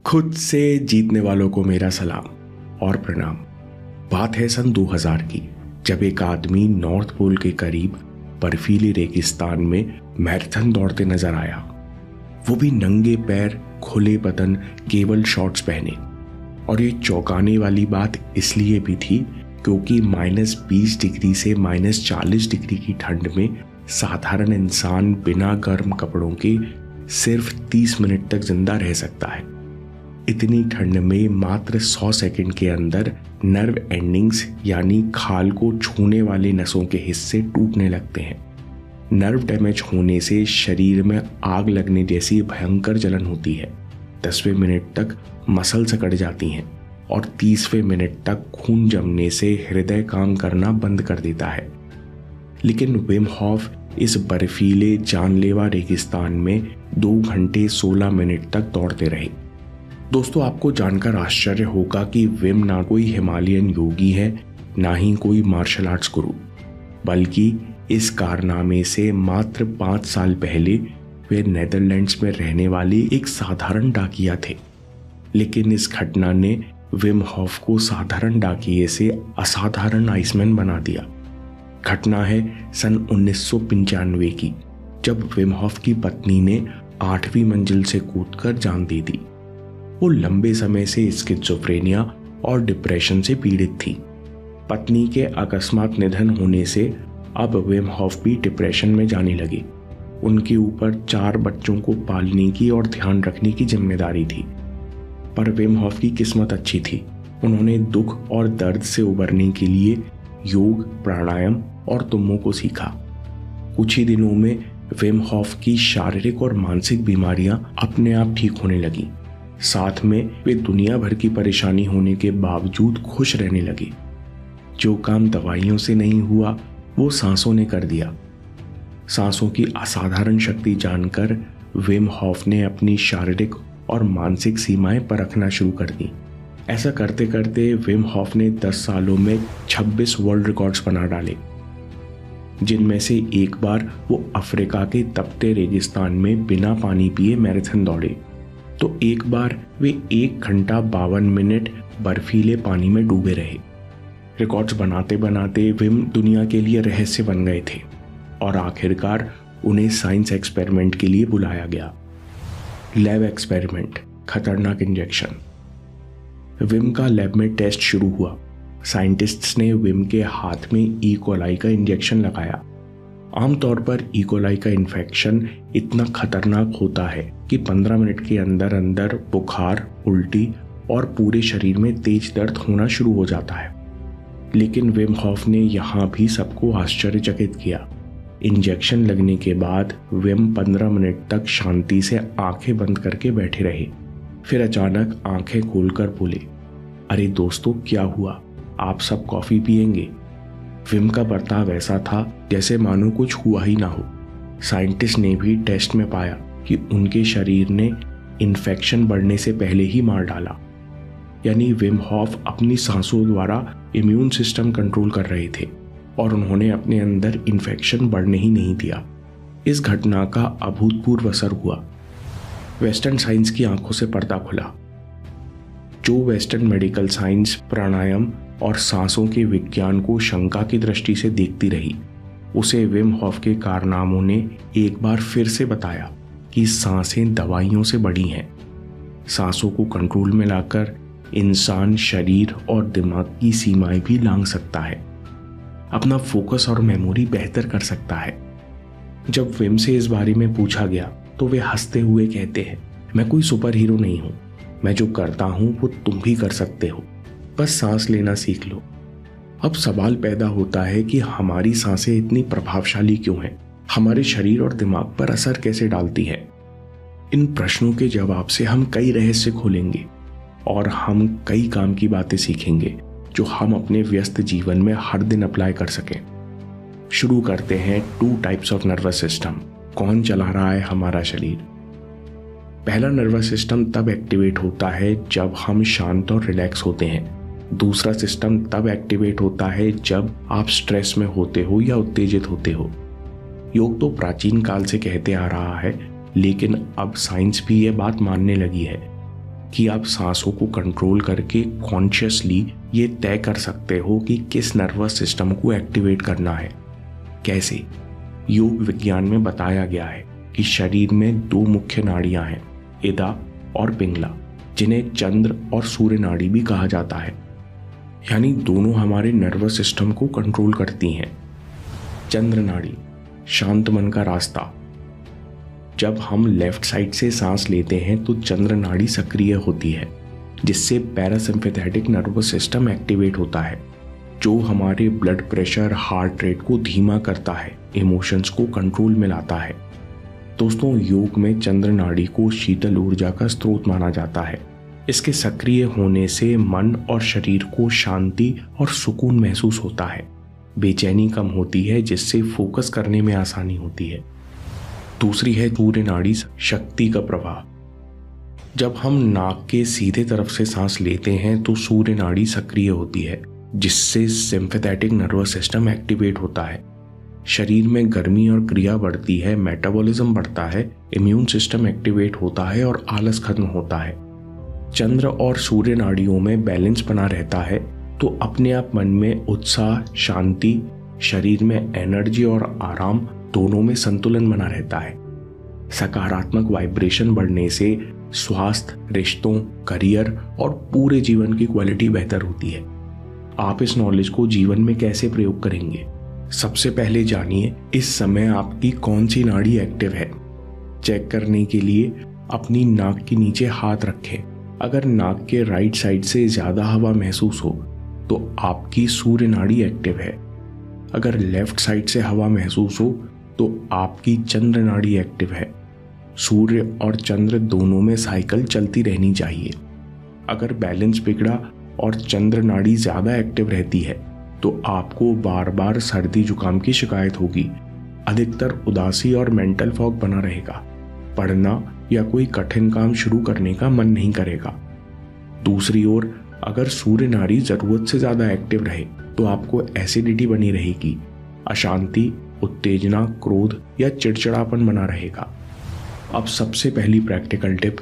खुद से जीतने वालों को मेरा सलाम और प्रणाम। बात है सन 2000 की, जब एक आदमी नॉर्थ पोल के करीब बर्फीली रेगिस्तान में मैराथन दौड़ते नजर आया। वो भी नंगे पैर, खुले बदन, केवल शॉर्ट्स पहने। और ये चौंकाने वाली बात इसलिए भी थी क्योंकि -20 डिग्री से -40 डिग्री की ठंड में साधारण इंसान बिना गर्म कपड़ों के सिर्फ 30 मिनट तक जिंदा रह सकता है। इतनी ठंड में मात्र 100 सेकंड के अंदर नर्व एंडिंग्स यानी खाल को छूने वाले नसों के हिस्से टूटने लगते हैं। नर्व डैमेज होने से शरीर में आग लगने जैसी भयंकर जलन होती है। 10वें मिनट तक मसल सिकड़ जाती हैं और 30वें मिनट तक खून जमने से हृदय काम करना बंद कर देता है। लेकिन विम होफ इस बर्फीले जानलेवा रेगिस्तान में 2 घंटे 16 मिनट तक दौड़ते रहे। दोस्तों, आपको जानकर आश्चर्य होगा कि विम ना कोई हिमालयन योगी है, ना ही कोई मार्शल आर्ट्स गुरु, बल्कि इस कारनामे से मात्र 5 साल पहले वे नेदरलैंड्स में रहने वाले एक साधारण डाकिया थे। लेकिन इस घटना ने विम होफ को साधारण डाकिये से असाधारण आइसमैन बना दिया। घटना है सन 1995 की, जब विम होफ की पत्नी ने 8वीं मंजिल से कूदकर जान दे दी। वो लंबे समय से स्किज़ोफ्रेनिया और डिप्रेशन से पीड़ित थी। पत्नी के अकस्मात निधन होने से अब विम होफ भी डिप्रेशन में जाने लगे। उनके ऊपर 4 बच्चों को पालने की और ध्यान रखने की जिम्मेदारी थी। पर विम होफ की किस्मत अच्छी थी। उन्होंने दुख और दर्द से उबरने के लिए योग, प्राणायाम और तुम्मों को सीखा। कुछ ही दिनों में विम होफ की शारीरिक और मानसिक बीमारियां अपने आप ठीक होने लगी। साथ में वे दुनिया भर की परेशानी होने के बावजूद खुश रहने लगे। जो काम दवाइयों से नहीं हुआ वो सांसों ने कर दिया। सांसों की असाधारण शक्ति जानकर विम होफ ने अपनी शारीरिक और मानसिक सीमाएं परखना शुरू कर दी। ऐसा करते करते विम होफ ने 10 सालों में 26 वर्ल्ड रिकॉर्ड्स बना डाले, जिनमें से एक बार वो अफ्रीका के तपते रेगिस्तान में बिना पानी पिए मैराथन दौड़े, तो एक बार वे 1 घंटा 52 मिनट बर्फीले पानी में डूबे रहे। रिकॉर्ड्स बनाते बनाते विम दुनिया के लिए रहस्य बन गए थे और आखिरकार उन्हें साइंस एक्सपेरिमेंट के लिए बुलाया गया। लैब एक्सपेरिमेंट, खतरनाक इंजेक्शन। विम का लैब में टेस्ट शुरू हुआ। साइंटिस्ट्स ने विम के हाथ में ई कोलाई का इंजेक्शन लगाया। आमतौर पर ई कोलाई का इन्फेक्शन इतना खतरनाक होता है कि 15 मिनट के अंदर अंदर बुखार, उल्टी और पूरे शरीर में तेज दर्द होना शुरू हो जाता है। लेकिन विम होफ ने यहाँ भी सबको आश्चर्यचकित किया। इंजेक्शन लगने के बाद विम 15 मिनट तक शांति से आंखें बंद करके बैठे रहे। फिर अचानक आंखें खोलकर बोले, अरे दोस्तों, क्या हुआ? आप सब कॉफी पिएंगे? विम का बर्ताव ऐसा था जैसे मानो कुछ हुआ ही ना हो। साइंटिस्ट ने भी टेस्ट में पाया कि उनके शरीर ने इन्फेक्शन बढ़ने से पहले ही मार डाला। यानी विम होफ अपनी सांसों द्वारा इम्यून सिस्टम कंट्रोल कर रहे थे और उन्होंने अपने अंदर इन्फेक्शन बढ़ने ही नहीं दिया। इस घटना का अभूतपूर्व असर हुआ। वेस्टर्न साइंस की आंखों से पर्दा खुला। जो वेस्टर्न मेडिकल साइंस प्राणायाम और सांसों के विज्ञान को शंका की दृष्टि से देखती रही, उसे विम होफ के कारनामों ने एक बार फिर से बताया कि सांसें दवाइयों से बड़ी हैं। सांसों को कंट्रोल में लाकर इंसान शरीर और दिमाग की सीमाएं भी लांघ सकता है, अपना फोकस और मेमोरी बेहतर कर सकता है। जब विम से इस बारे में पूछा गया तो वे हंसते हुए कहते हैं, मैं कोई सुपर हीरो नहीं हूं। मैं जो करता हूं वो तुम भी कर सकते हो, बस सांस लेना सीख लो। अब सवाल पैदा होता है कि हमारी सांसें इतनी प्रभावशाली क्यों हैं? हमारे शरीर और दिमाग पर असर कैसे डालती है? इन प्रश्नों के जवाब से हम कई रहस्य खोलेंगे और हम कई काम की बातें सीखेंगे जो हम अपने व्यस्त जीवन में हर दिन अप्लाई कर सकें। शुरू करते हैं 2 टाइप्स ऑफ नर्वस सिस्टम। कौन चला रहा है हमारा शरीर? पहला नर्वस सिस्टम तब एक्टिवेट होता है जब हम शांत और रिलैक्स होते हैं। दूसरा सिस्टम तब एक्टिवेट होता है जब आप स्ट्रेस में होते हो या उत्तेजित होते हो। योग तो प्राचीन काल से कहते आ रहा है, लेकिन अब साइंस भी ये बात मानने लगी है। कि आप सांसों को कंट्रोल करके कॉन्शियसली ये तय कर सकते हो कि किस नर्वस सिस्टम को एक्टिवेट करना है। कैसे? योग विज्ञान में बताया गया है कि शरीर में 2 मुख्य नाड़ियां हैं, इदा और पिंगला, जिन्हें चंद्र और सूर्य नाड़ी भी कहा जाता है। यानी दोनों हमारे नर्वस सिस्टम को कंट्रोल करती हैं। चंद्र नाड़ी, शांत मन का रास्ता। जब हम लेफ्ट साइड से सांस लेते हैं तो चंद्र नाड़ी सक्रिय होती है, जिससे पैरासिम्पैथेटिक नर्वस सिस्टम एक्टिवेट होता है, जो हमारे ब्लड प्रेशर, हार्ट रेट को धीमा करता है, इमोशंस को कंट्रोल में लाता है। दोस्तों, योग में चंद्र नाड़ी को शीतल ऊर्जा का स्रोत माना जाता है। इसके सक्रिय होने से मन और शरीर को शांति और सुकून महसूस होता है, बेचैनी कम होती है, जिससे फोकस करने में आसानी होती है। दूसरी है सूर्य नाड़ी, शक्ति का प्रवाह। जब हम नाक के सीधे तरफ से सांस लेते हैं तो सूर्य नाड़ी सक्रिय होती है, जिससे सिंपैथेटिक नर्वस सिस्टम एक्टिवेट होता है। शरीर में गर्मी और क्रिया बढ़ती है, मेटाबॉलिज्म बढ़ता है, इम्यून सिस्टम एक्टिवेट होता है और आलस खत्म होता है। चंद्र और सूर्य नाड़ियों में बैलेंस बना रहता है तो अपने आप मन में उत्साह, शांति, शरीर में एनर्जी और आराम दोनों में संतुलन बना रहता है। सकारात्मक वाइब्रेशन बढ़ने से स्वास्थ्य, रिश्तों, करियर और पूरे जीवन की क्वालिटी बेहतर होती है। आप इस नॉलेज को जीवन में कैसे प्रयोग करेंगे? सबसे पहले जानिए इस समय आपकी कौन सी नाड़ी एक्टिव है। चेक करने के लिए अपनी नाक के नीचे हाथ रखें। अगर नाक के राइट साइड से ज्यादा हवा महसूस हो तो आपकी सूर्य नाड़ी एक्टिव है। अगर लेफ्ट साइड से हवा महसूस हो तो आपकी चंद्र नाड़ी एक्टिव है। सूर्य और चंद्र दोनों में साइकिल चलती रहनी चाहिए। अगर बैलेंस बिगड़ा और चंद्र नाड़ी ज्यादा एक्टिव रहती है तो आपको बार बार सर्दी जुकाम की शिकायत होगी। अधिकतर उदासी और मेंटल फॉग बना रहेगा। पढ़ना या कोई कठिन काम शुरू करने का मन नहीं करेगा। दूसरी ओर अगर सूर्य नाड़ी जरूरत से ज्यादा एक्टिव रहे तो आपको एसिडिटी बनी रहेगी, अशांति, उत्तेजना, क्रोध या चिड़चिड़ापन बना रहेगा। अब सबसे पहली प्रैक्टिकल टिप,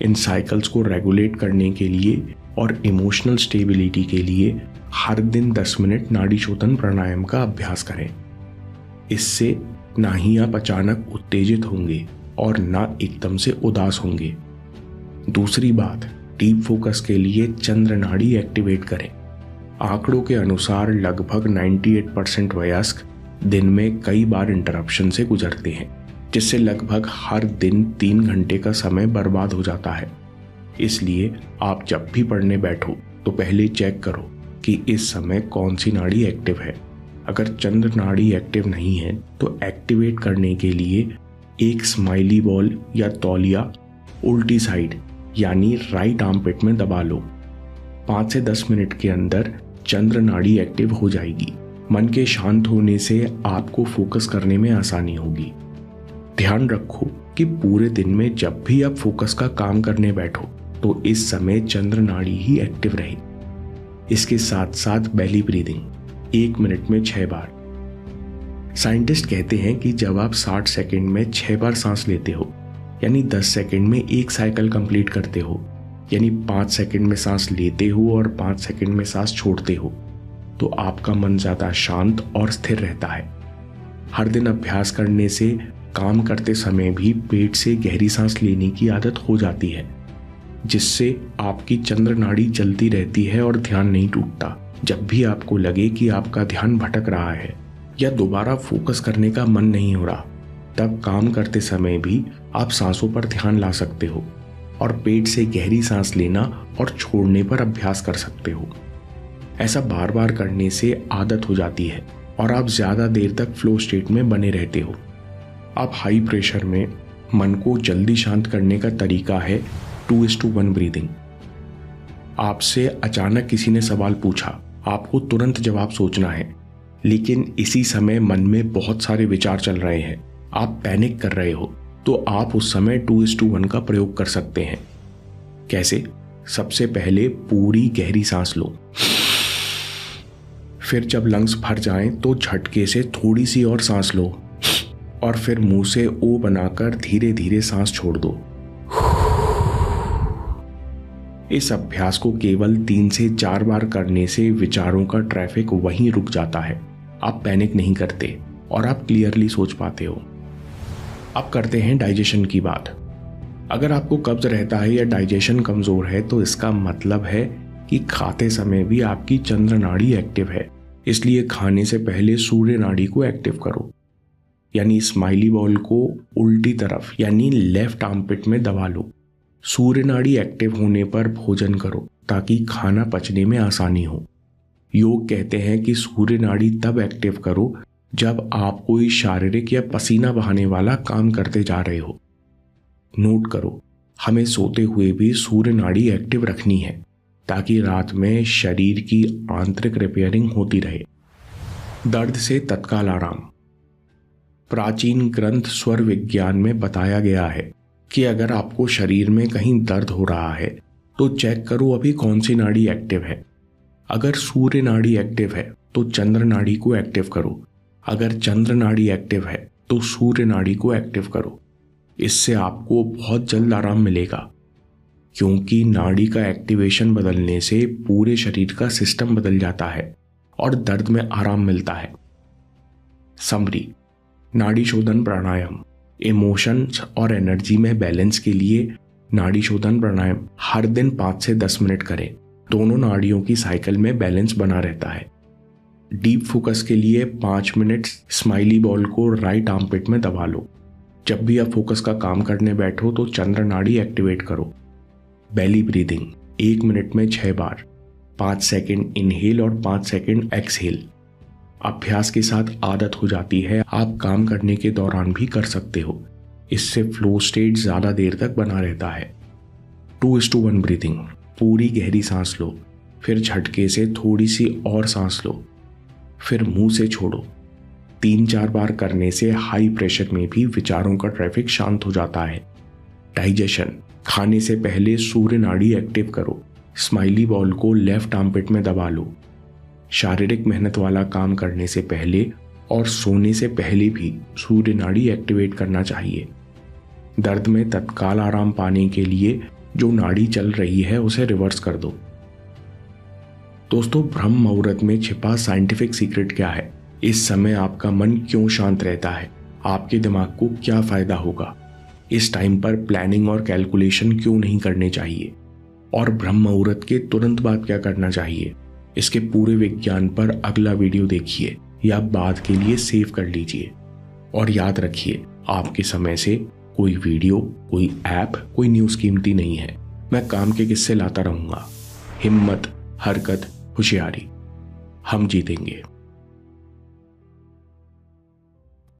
इन साइकिल्स को रेगुलेट करने के लिए और इमोशनल स्टेबिलिटी के लिए हर दिन 10 मिनट नाड़ी शोधन प्राणायाम का अभ्यास करें। इससे ना ही आप अचानक उत्तेजित होंगे और ना एकदम से उदास होंगे। दूसरी बात, डीप फोकस के लिए चंद्र नाड़ी एक्टिवेट करें। आंकड़ों के अनुसार लगभग 98% वयस्क दिन में कई बार इंटरप्शन से गुजरते हैं, जिससे लगभग हर दिन 3 घंटे का समय बर्बाद हो जाता है। इसलिए आप जब भी पढ़ने बैठो तो पहले चेक करो कि इस समय कौन सी नाड़ी एक्टिव है। अगर चंद्र नाड़ी एक्टिव नहीं है तो एक्टिवेट करने के लिए एक स्माइली बॉल या तौलिया उल्टी साइड यानी राइट आर्मपिट में दबा लो। 5 से 10 मिनट के अंदर चंद्र नाड़ी एक्टिव हो जाएगी। मन के शांत होने से आपको फोकस करने में आसानी होगी। ध्यान रखो कि पूरे दिन में जब भी आप फोकस का काम करने बैठो तो इस समय चंद्र नाड़ी ही एक्टिव रहे। इसके साथ साथ बेली ब्रीदिंग 1 मिनट में 6 बार। साइंटिस्ट कहते हैं कि जब आप 60 सेकंड में 6 बार सांस लेते हो, यानी 10 सेकंड में एक साइकिल कंप्लीट करते हो, यानी 5 सेकंड में सांस लेते हो और 5 सेकंड में सांस छोड़ते हो, तो आपका मन ज्यादा शांत और स्थिर रहता है। हर दिन अभ्यास करने से काम करते समय भी पेट से गहरी सांस लेने की आदत हो जाती है, जिससे आपकी चंद्र नाड़ी चलती रहती है और ध्यान नहीं टूटता। जब भी आपको लगे कि आपका ध्यान भटक रहा है या दोबारा फोकस करने का मन नहीं हो रहा, तब काम करते समय भी आप सांसों पर ध्यान ला सकते हो और पेट से गहरी सांस लेना और छोड़ने पर अभ्यास कर सकते हो। ऐसा बार बार करने से आदत हो जाती है और आप ज्यादा देर तक फ्लो स्टेट में बने रहते हो। आप हाई प्रेशर में मन को जल्दी शांत करने का तरीका है 2:1 ब्रीदिंग। आपसे अचानक किसी ने सवाल पूछा, आपको तुरंत जवाब सोचना है, लेकिन इसी समय मन में बहुत सारे विचार चल रहे हैं, आप पैनिक कर रहे हो, तो आप उस समय 2:1 का प्रयोग कर सकते हैं। कैसे? सबसे पहले पूरी गहरी सांस लो, फिर जब लंग्स भर जाएं तो झटके से थोड़ी सी और सांस लो और फिर मुंह से ओ बनाकर धीरे धीरे सांस छोड़ दो। इस अभ्यास को केवल 3 से 4 बार करने से विचारों का ट्रैफिक वहीं रुक जाता है। आप पैनिक नहीं करते और आप क्लियरली सोच पाते हो। अब करते हैं डाइजेशन की बात। अगर आपको कब्ज रहता है या डाइजेशन कमजोर है तो इसका मतलब है कि खाते समय भी आपकी चंद्र नाड़ी एक्टिव है। इसलिए खाने से पहले सूर्य नाड़ी को एक्टिव करो, यानी स्माइली बॉल को उल्टी तरफ यानी लेफ्ट आर्मपिट में दबा लो। सूर्य नाड़ी एक्टिव होने पर भोजन करो ताकि खाना पचने में आसानी हो। योग कहते हैं कि सूर्य नाड़ी तब एक्टिव करो जब आप कोई शारीरिक या पसीना बहाने वाला काम करते जा रहे हो। नोट करो, हमें सोते हुए भी सूर्य नाड़ी एक्टिव रखनी है ताकि रात में शरीर की आंतरिक रिपेयरिंग होती रहे। दर्द से तत्काल आराम। प्राचीन ग्रंथ स्वर विज्ञान में बताया गया है कि अगर आपको शरीर में कहीं दर्द हो रहा है तो चेक करो अभी कौन सी नाड़ी एक्टिव है। अगर सूर्य नाड़ी एक्टिव है तो चंद्र नाड़ी को एक्टिव करो। अगर चंद्र नाड़ी एक्टिव है तो सूर्य नाड़ी को एक्टिव करो। इससे आपको बहुत जल्द आराम मिलेगा, क्योंकि नाड़ी का एक्टिवेशन बदलने से पूरे शरीर का सिस्टम बदल जाता है और दर्द में आराम मिलता है। समरी, नाड़ी शोधन प्राणायाम। इमोशंस और एनर्जी में बैलेंस के लिए नाड़ी शोधन प्राणायाम हर दिन 5 से 10 मिनट करें। दोनों नाड़ियों की साइकिल में बैलेंस बना रहता है। डीप फोकस के लिए 5 मिनट स्माइली बॉल को राइट आर्मपिट में दबा लो। जब भी आप फोकस का काम करने बैठो तो चंद्र नाड़ी एक्टिवेट करो। बेली ब्रीदिंग 1 मिनट में 6 बार, 5 सेकंड इनहेल और 5 सेकंड एक्सहेल। अभ्यास के साथ आदत हो जाती है, आप काम करने के दौरान भी कर सकते हो। इससे फ्लो स्टेट ज्यादा देर तक बना रहता है। 2:1 ब्रीदिंग। पूरी गहरी सांस लो, फिर झटके से थोड़ी सी और सांस लो, फिर मुंह से छोड़ो। 3-4 बार करने से हाई प्रेशर में भी विचारों का ट्रैफिक शांत हो जाता है। डाइजेशन। खाने से पहले सूर्य नाड़ी एक्टिव करो। स्माइली बॉल को लेफ्ट आर्मपिट में दबा लो। शारीरिक मेहनत वाला काम करने से पहले और सोने से पहले भी सूर्य नाड़ी एक्टिवेट करना चाहिए। दर्द में तत्काल आराम पाने के लिए जो नाड़ी चल रही है उसे रिवर्स कर दो। दोस्तों, ब्रह्म मुहूर्त में छिपा साइंटिफिक सीक्रेट क्या है? इस समय आपका मन क्यों शांत रहता है? आपके दिमाग को क्या फायदा होगा? इस टाइम पर प्लानिंग और कैलकुलेशन क्यों नहीं करने चाहिए? और ब्रह्म मुहूर्त के तुरंत बाद क्या करना चाहिए? इसके पूरे विज्ञान पर अगला वीडियो देखिए या बाद के लिए सेव कर लीजिए। और याद रखिए, आपके समय से कोई वीडियो, कोई ऐप, कोई न्यूज़ कीमती नहीं है। मैं काम के किस्से लाता रहूंगा। हिम्मत, हरकत, होशियारी, हम जीतेंगे।